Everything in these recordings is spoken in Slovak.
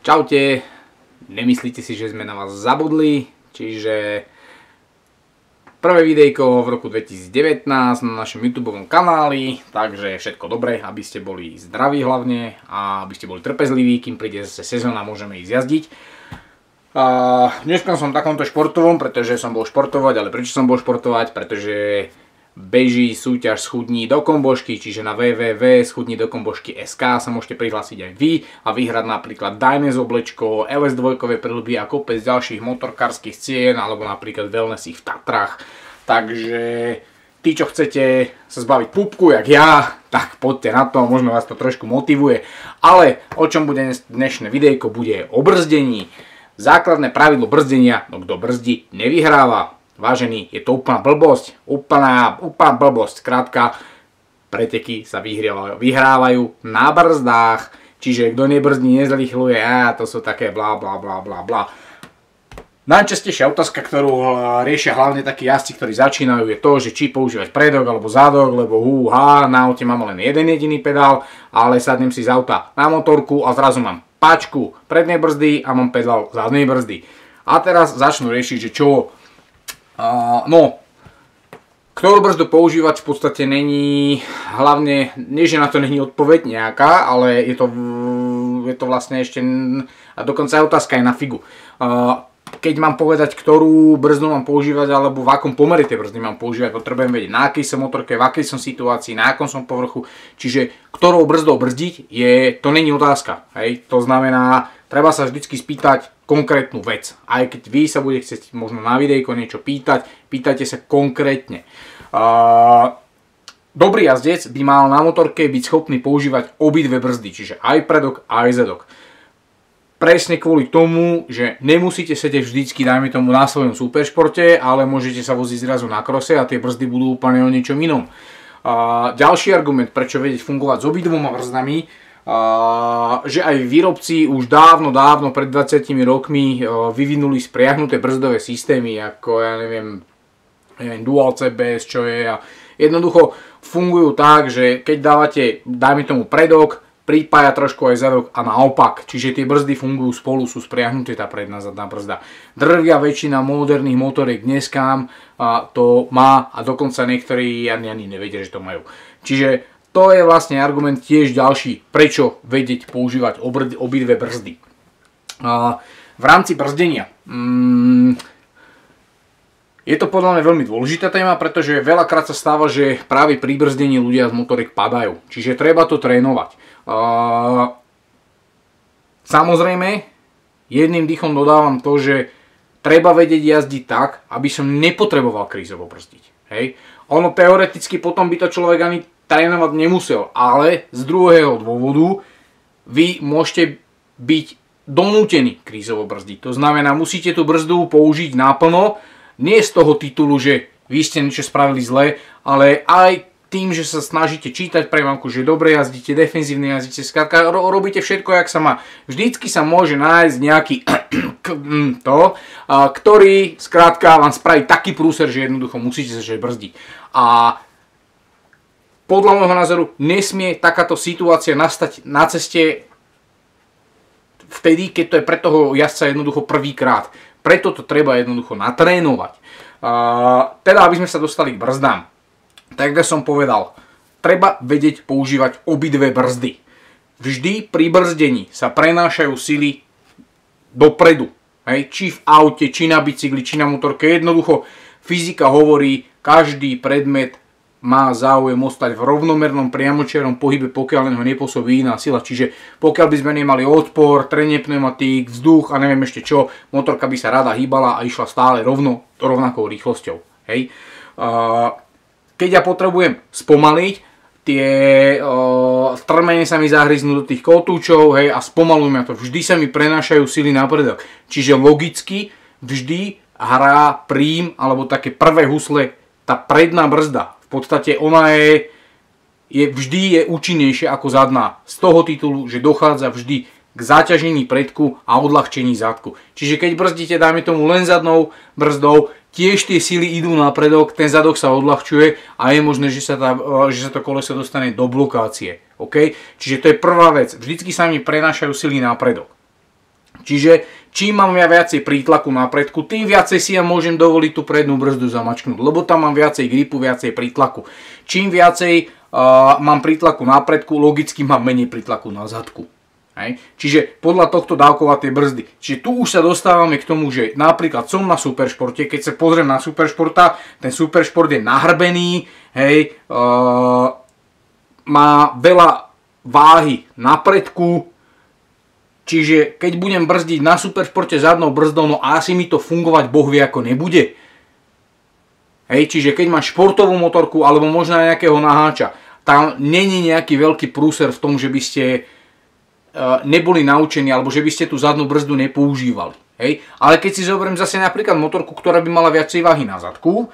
Čaute, nemyslíte si, že sme na vás zabudli, čiže prvé videjko v roku 2019 na našom YouTubeovom kanáli, takže všetko dobré, aby ste boli zdraví hlavne a aby ste boli trpezliví, kým príde zase sezóna, môžeme ísť jazdiť. Dneska som v takomto športovom, pretože som bol športovať, ale prečo som bol športovať? Pretože beží súťaž Schudni do kombošky, čiže na www.schudnidokombošky.sk sa môžete prihlásiť aj vy a vyhrať napríklad Dynes oblečko, LS2 prilby a kopec ďalších motorkárskych cien alebo napríklad wellnessy v Tatrách. Takže tí, čo chcete sa zbaviť pupku, jak ja, tak poďte na to, možno vás to trošku motivuje. Ale o čom bude dnešné videjko, bude o brzdení. Základné pravidlo brzdenia, no kto brzdí, nevyhráva. Vážení, je to úplná blbosť, úplná blbosť. Skrátka, preteky sa vyhrávajú na brzdách, čiže kto nebrzdí, nezrýchluje, to sú také blá blá blá blá blá. Najčastejšia otázka, ktorú riešia hlavne takí jazdci, ktorí začínajú, je to, že či používať predok alebo zadok, lebo na aute mám len jeden jediný pedál, ale sadnem si z auta na motorku a zrazu mám páčku prednej brzdy a mám pedál zadnej brzdy. A teraz začnú riešiť, že čo. Ktorú brzdu používať v podstate není, hlavne, nie že na to není odpoveď nejaká, ale je to vlastne ešte, a dokonca aj otázka je na figu. Keď mám povedať, ktorú brzdu mám používať, alebo v akom pomere tie brzdy mám používať, potrebujem vedieť, na akej som motorke, v akej som situácii, na akom som povrchu, čiže ktorou brzdou brzdiť, to není otázka, hej, to znamená, treba sa vždycky spýtať konkrétnu vec. Aj keď vy sa budete chcieť možno na videjko niečo pýtať, pýtajte sa konkrétne. Dobrý jazdec by mal na motorke byť schopný používať obidve brzdy, čiže aj predok, aj zadok. Presne kvôli tomu, že nemusíte sedieť vždycky, dajme tomu, na svojom superšporte, ale môžete sa voziť zrazu na krose a tie brzdy budú úplne o niečom inom. Ďalší argument, prečo vedieť fungovať s obidvoma brzdami, že aj výrobci už dávno pred 20 rokmi vyvinuli spriahnuté brzdové systémy, ako ja neviem Dual CBS, čo je, a jednoducho fungujú tak, že keď dávate, dajme tomu predok, pripája trošku aj zadok a naopak, čiže tie brzdy fungujú spolu, sú spriahnuté tá predná zadná brzda. Drvia väčšina moderných motoriek dneska to má a dokonca niektorí ani nevedia, že to majú. Čiže to je vlastne argument tiež ďalší, prečo vedieť používať obidve brzdy. V rámci brzdenia je to podľa mňa veľmi dôležitá téma, pretože veľakrát sa stáva, že práve pri brzdení ľudia z motoriek padajú. Čiže treba to trénovať. Samozrejme, jedným dýchom dodávam to, že treba vedieť jazdiť tak, aby som nepotreboval krízovo brzdiť. Hej? Ono teoreticky potom by to človek ani trénovať nemusel, ale z druhého dôvodu vy môžete byť donútení krízovo brzdiť. To znamená, musíte tú brzdu použiť naplno, nie z toho titulu, že vy ste niečo spravili zle, ale aj tým, že sa snažíte čítať premávku, že dobre jazdíte, defenzívne jazdíte, skrátka robíte všetko, jak sa má. Vždycky sa môže nájsť nejaký ktorý skrátka vám spraví taký prúser, že jednoducho musíte sa brzdiť. A podľa môjho názoru nesmie takáto situácia nastať na ceste vtedy, keď to je pre toho jazdca jednoducho prvýkrát. Preto to treba jednoducho natrénovať. Teda, aby sme sa dostali k brzdám. Tak, ako som povedal, treba vedieť používať obidve brzdy. Vždy pri brzdení sa prenášajú sily dopredu. Hej? Či v aute, či na bicykli, či na motorke. Jednoducho fyzika hovorí, každý predmet má záujem ostať v rovnomernom priamočiarom pohybe, pokiaľ ho nepôsobí iná sila. Čiže pokiaľ by sme nemali odpor, trenie pneumatík, vzduch a neviem ešte čo, motorka by sa rada hýbala a išla stále rovnakou rýchlosťou. Hej. Keď ja potrebujem spomaliť, tie trmene sa mi zahryznú do tých kotúčov, hej, a spomalujem to. Vždy sa mi prenášajú sily na predok. Čiže logicky vždy hrá prím, alebo také prvé husle, tá predná brzda. V podstate ona vždy je účinnejšia ako zadná. Z toho titulu, že dochádza vždy k zaťažení predku a odľahčení zadku. Čiže keď brzdíte, dajme tomu len zadnou brzdou, tiež tie sily idú na predok, ten zadok sa odľahčuje a je možné, že sa to koleso dostane do blokácie. Okay? Čiže to je prvá vec. Vždycky sa mi prenášajú sily na predok. Čiže čím mám ja viacej prítlaku na predku, tým viacej si ja môžem dovoliť tú prednú brzdu zamačknúť, lebo tam mám viacej gripu, viacej prítlaku. Čím viacej mám prítlaku na predku, logicky mám menej prítlaku na zadku. Hej. Čiže podľa tohto dávkovať tie brzdy. Čiže tu už sa dostávame k tomu, že napríklad som na superšporte, keď sa pozriem na superšporta, ten superšport je nahrbený, hej, má veľa váhy na predku, čiže keď budem brzdiť na superšporte zadnou brzdou, no asi mi to fungovať boh vie ako nebude. Hej, čiže keď mám športovú motorku alebo možno nejakého naháča, tam není nejaký veľký prúser v tom, že by ste neboli naučení alebo že by ste tú zadnú brzdu nepoužívali. Hej. Ale keď si zoberiem zase napríklad motorku, ktorá by mala viacej váhy na zadku,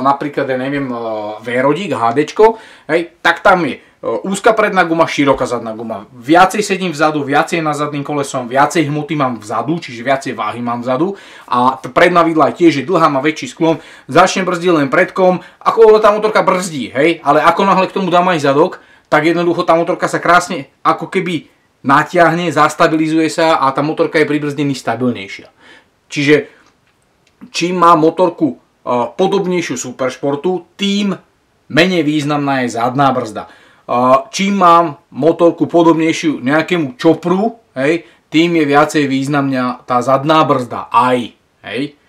napríklad, ja neviem, V-rodík, HDčko, hej, tak tam je úzka predná guma, široká zadná guma. Viacej sedím vzadu, viacej na zadným kolesom, viacej hmoty mám vzadu, čiže viacej váhy mám vzadu. A predná vidla je tiež dlhá, má väčší sklon. Začnem brzdiť len predkom, ako tá motorka brzdí, hej, ale ako náhle k tomu dám aj zadok, tak jednoducho tá motorka sa krásne ako keby natiahne, zastabilizuje sa a tá motorka je pri brzdení stabilnejšia. Čiže čím má motorku podobnejšiu superšportu, tým menej významná je zadná brzda. Čím mám motorku podobnejšiu nejakému čopru, hej, tým je viacej významná tá zadná brzda aj. Hej.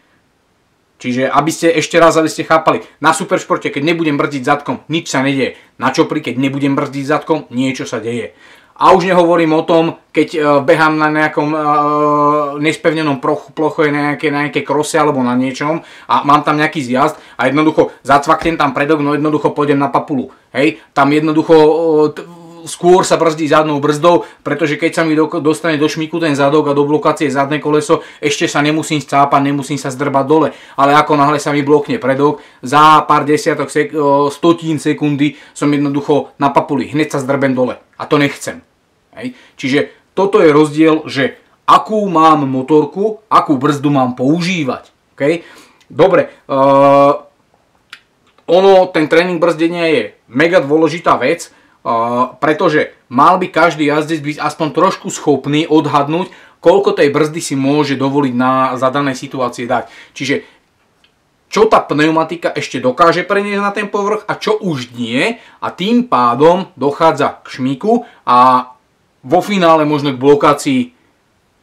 Čiže aby ste ešte raz, aby ste chápali, na superšporte, keď nebudem brzdiť zadkom, nič sa nedieje. Na čopri, keď nebudem brzdiť zadkom, niečo sa deje. A už nehovorím o tom, keď behám na nejakom nespevnenom ploche, na nejakej krose alebo na niečom a mám tam nejaký zjazd a jednoducho zacvaknem tam predok, no jednoducho pôjdem na papulu. Hej? Tam jednoducho skôr sa brzdí zadnou brzdou, pretože keď sa mi dostane do šmiku ten zadok a do blokácie zadné koleso, ešte sa nemusím scápať, nemusím sa zdrbať dole. Ale ako náhle sa mi blokne predok, za pár desiatok stotín sekundy som jednoducho na papuli, hneď sa zdrbem dole. A to nechcem. Hej. Čiže toto je rozdiel, že akú mám motorku, akú brzdu mám používať. Okay? Dobre, ten tréning brzdenia je mega dôležitá vec, pretože mal by každý jazdec byť aspoň trošku schopný odhadnúť, koľko tej brzdy si môže dovoliť na zadanej situácie dať. Čiže čo tá pneumatika ešte dokáže preniesť na ten povrch a čo už nie, a tým pádom dochádza k šmiku a vo finále možno k blokácii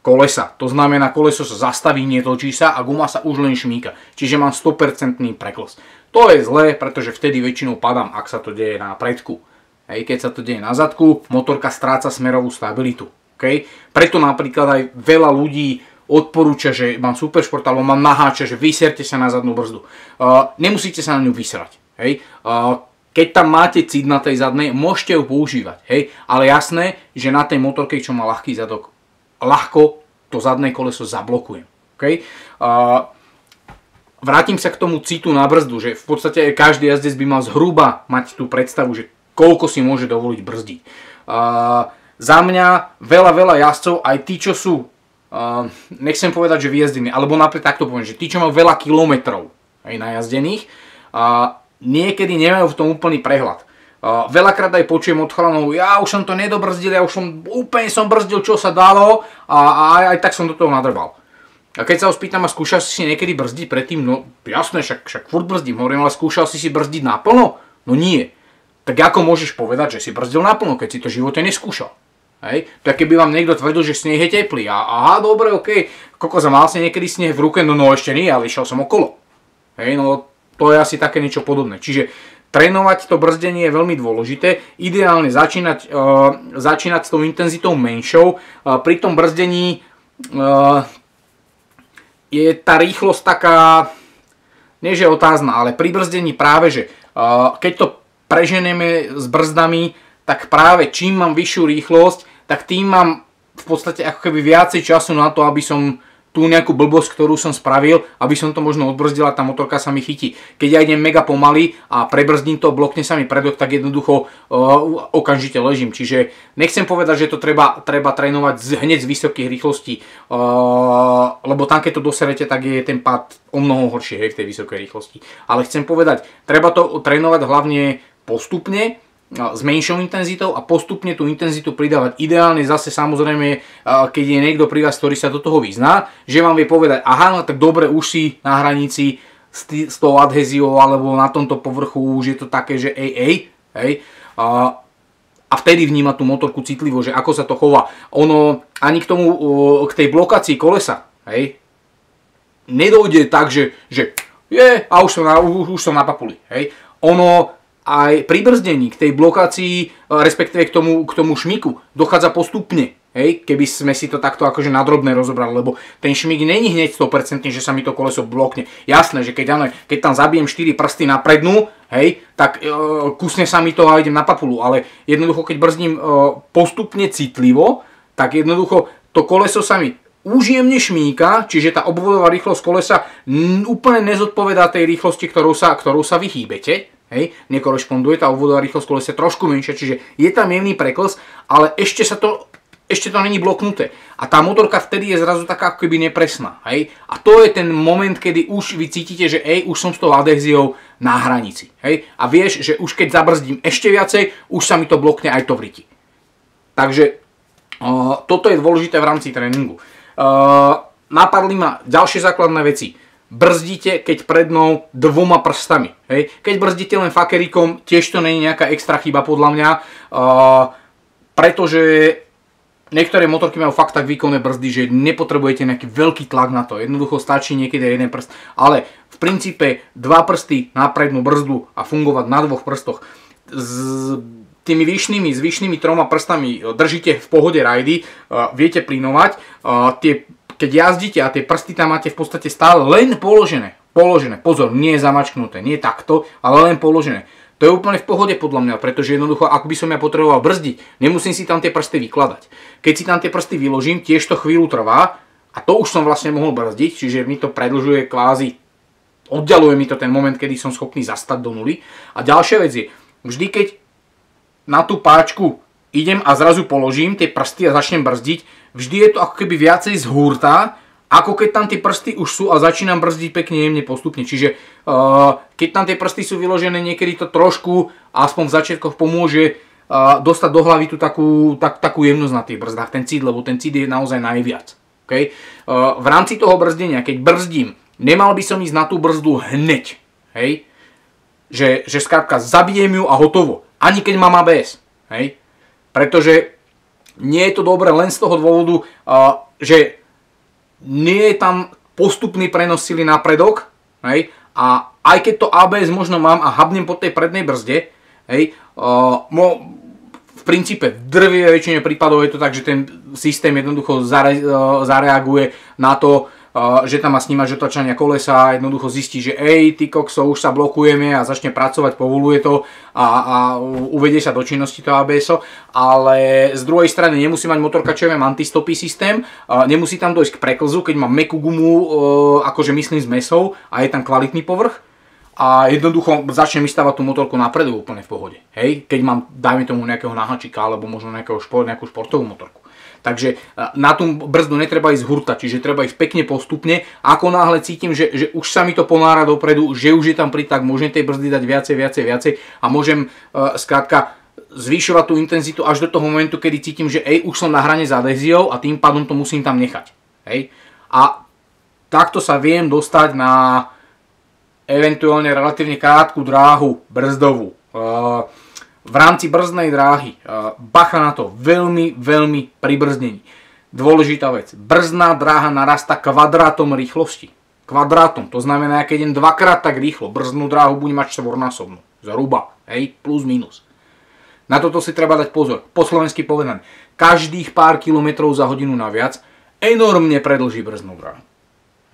kolesa. To znamená, koleso sa zastaví, netočí sa a guma sa už len šmíka. Čiže mám 100% prekles. To je zlé, pretože vtedy väčšinou padám, ak sa to deje na predku. Hej, keď sa to deje na zadku, motorka stráca smerovú stabilitu. Okay? Preto napríklad aj veľa ľudí odporúča, že mám superšport alebo mám naháča, že vyserte sa na zadnú brzdu. Nemusíte sa na ňu vysrať. Hej? Keď tam máte cit na tej zadnej, môžete ju používať. Hej? Ale jasné, že na tej motorke, čo má ľahký zadok, ľahko to zadné koleso zablokujem. Okay? Vrátim sa k tomu citu na brzdu, že v podstate každý jazdec by mal zhruba mať tú predstavu, že koľko si môže dovoliť brzdiť. Za mňa veľa jazdcov, aj tí, čo sú nechcem povedať, že vyjazdení, alebo napríklad takto poviem, že tí, čo majú veľa kilometrov aj najazdených, niekedy nemajú v tom úplný prehľad. Veľakrát aj počujem od chalanov, ja už som to nedobrzdil, ja už úplne som brzdil, čo sa dalo a aj tak som do toho nadrbal. A keď sa ho spýtam, a skúšal si niekedy brzdiť predtým? No jasné, však furt brzdím, hovorím, ale skúšal si brzdiť naplno? No nie. Tak ako môžeš povedať, že si brzdil naplno, keď si to v živote neskúšal? Hej? Tak keby vám niekto tvrdil, že sneh je teplý, aha, dobre, okej, kokos, mal si niekedy sneh v ruke, no ešte nie, ale išiel som okolo. Hej, no to je asi také niečo podobné. Čiže trénovať to brzdenie je veľmi dôležité, ideálne začínať s tou intenzitou menšou, pri tom brzdení je tá rýchlosť taká, nie že otázna, ale pri brzdení práve, že keď to preženeme s brzdami, tak práve čím mám vyššiu rýchlosť, tak tým mám v podstate ako keby viacej času na to, aby som tú nejakú blbosť, ktorú som spravil, aby som to možno odbrzdil a tá motorka sa mi chytí. Keď ja idem mega pomaly a prebrzdím to, blokne sa mi predok, tak jednoducho okamžite ležím. Čiže nechcem povedať, že to treba trénovať hneď z vysokých rýchlostí, lebo tam keď to doserete, tak je ten pád o mnoho horší, hej, v tej vysokej rýchlosti. Ale chcem povedať, treba to trénovať hlavne postupne, s menšou intenzitou a postupne tú intenzitu pridávať. Ideálne zase samozrejme, keď je niekto pri vás, ktorý sa do toho vyzná, že vám vie povedať, aha, no tak dobre, už si na hranici s tou adhéziou alebo na tomto povrchu už je to také, že hej, a vtedy vníma tú motorku citlivo, že ako sa to chová. Ono ani k tej blokácii kolesa, hej, nedojde tak, že a už som na papuli, hej. Ono aj pri brzdení k tej blokácii, respektíve k tomu šmiku, dochádza postupne. Hej, keby sme si to takto akože nadrobne rozobrali, lebo ten šmik není hneď 100%, že sa mi to koleso blokne. Jasné, že keď tam zabijem 4 prsty na prednú, hej, tak kusne sa mi to a idem na papulu, ale jednoducho keď brzdím postupne citlivo, tak jednoducho to koleso sa mi už jemne šmíka, čiže tá obvodová rýchlosť kolesa úplne nezodpovedá tej rýchlosti, ktorou sa vy hýbete. Hej, nekorešponduje, tá obvodová rýchlosť kolesa je trošku menšia, čiže je tam jemný preklz, ale ešte to není bloknuté. A tá motorka vtedy je zrazu taká ako keby nepresná. Hej? A to je ten moment, kedy už vy cítite, že už som s tou adhéziou na hranici. Hej? A vieš, že už keď zabrzdím ešte viacej, už sa mi to blokne aj to v riti. Takže toto je dôležité v rámci tréningu. Napadli ma ďalšie základné veci. Brzdíte, keď prednou 2 prstami. Hej? Keď brzdíte len fakerikom, tiež to nie je nejaká extra chyba podľa mňa, pretože niektoré motorky majú fakt tak výkonné brzdy, že nepotrebujete nejaký veľký tlak na to. Jednoducho stačí niekedy jeden prst. Ale v princípe 2 prsty na prednú brzdu a fungovať na 2 prstoch. S tými zvyšnými 3 prstami držíte v pohode rajdy, viete plynovať. Keď jazdíte a tie prsty tam máte v podstate stále len položené. Pozor, nie je zamačknuté, nie takto, ale len položené. To je úplne v pohode podľa mňa, pretože jednoducho, ak by som ja potreboval brzdiť, nemusím si tam tie prsty vykladať. Keď si tam tie prsty vyložím, tiež to chvíľu trvá a to už som vlastne mohol brzdiť, čiže mi to predĺžuje kvázi, oddialuje mi to ten moment, kedy som schopný zastať do nuly. A ďalšia vec je, vždy keď na tú páčku idem a zrazu položím tie prsty a začnem brzdiť, vždy je to ako keby viacej z hurta, ako keď tam tie prsty už sú a začínam brzdiť pekne jemne postupne. Čiže keď tam tie prsty sú vyložené, niekedy to trošku, aspoň v začiatkoch pomôže dostať do hlavy tú takú jemnosť na tých brzdách, ten cít, lebo ten cít je naozaj najviac. Okay? V rámci toho brzdenia, keď brzdím, nemal by som ísť na tú brzdu hneď. Hej? Že skrátka zabijem ju a hotovo. Ani keď mám ABS. Hej? Pretože nie je to dobré len z toho dôvodu, že nie je tam postupný prenos sily na predok, hej, a aj keď to ABS možno mám a habnem po tej prednej brzde, hej, v princípe v drvivej väčšine prípadov je to tak, že ten systém jednoducho zareaguje na to, že tam má snímač otáčania kolesa a jednoducho zistí, že ty kokso, už sa blokujeme a začne pracovať, povoluje to a uvedie sa do činnosti to ABS-o, ale z druhej strany nemusí mať motorka, čo je antistopy systém, nemusí tam dojsť k preklzu, keď mám mäkkú gumu, akože myslím s mäsou a je tam kvalitný povrch a jednoducho začne mi stavať tú motorku napredu úplne v pohode, hej, keď mám, dajme tomu nejakého náhačika alebo možno nejakú športovú motorku. Takže na tú brzdu netreba ísť hurta, čiže treba ísť pekne postupne. Ako náhle cítim, že už sa mi to ponára dopredu, že už je tam prítak, môžem tej brzdy dať viacej a môžem skrátka zvyšovať tú intenzitu až do toho momentu, kedy cítim, že už som na hrane s adhéziou a tým pádom to musím tam nechať. Hej. A takto sa viem dostať na eventuálne relatívne krátku dráhu brzdovú. V rámci brzdnej dráhy, bacha na to, veľmi pri brzdení. Dôležitá vec, brzdná dráha narastá kvadrátom rýchlosti. Kvadrátom, to znamená, keď idem dvakrát tak rýchlo, brzdnú dráhu budem mať štvornásobnú. Zhruba, hej, plus minus. Na toto si treba dať pozor. Po slovensky povedané, každých pár kilometrov za hodinu naviac enormne predĺží brzdnú dráhu.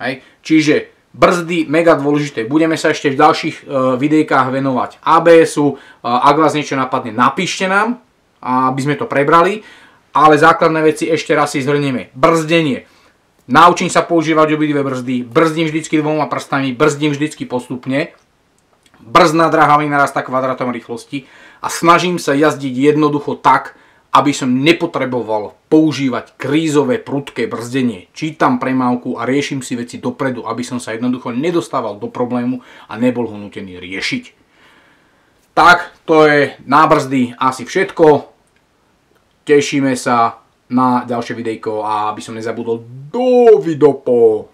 Hej, čiže brzdy, mega dôležité. Budeme sa ešte v ďalších videjkách venovať ABS-u. Ak vás niečo napadne, napíšte nám, aby sme to prebrali. Ale základné veci ešte raz si zhrnieme. Brzdenie. Naučím sa používať obidve brzdy. Brzdím vždycky 2 prstami, brzdím vždycky postupne. Brzdná dráha mi narastá kvadrátom rýchlosti. A snažím sa jazdiť jednoducho tak, aby som nepotreboval používať krízové prudké brzdenie. Čítam premávku a riešim si veci dopredu, aby som sa jednoducho nedostával do problému a nebol ho nútený riešiť. Tak, to je na brzdy asi všetko. Tešíme sa na ďalšie videjko a aby som nezabudol, dovidopo.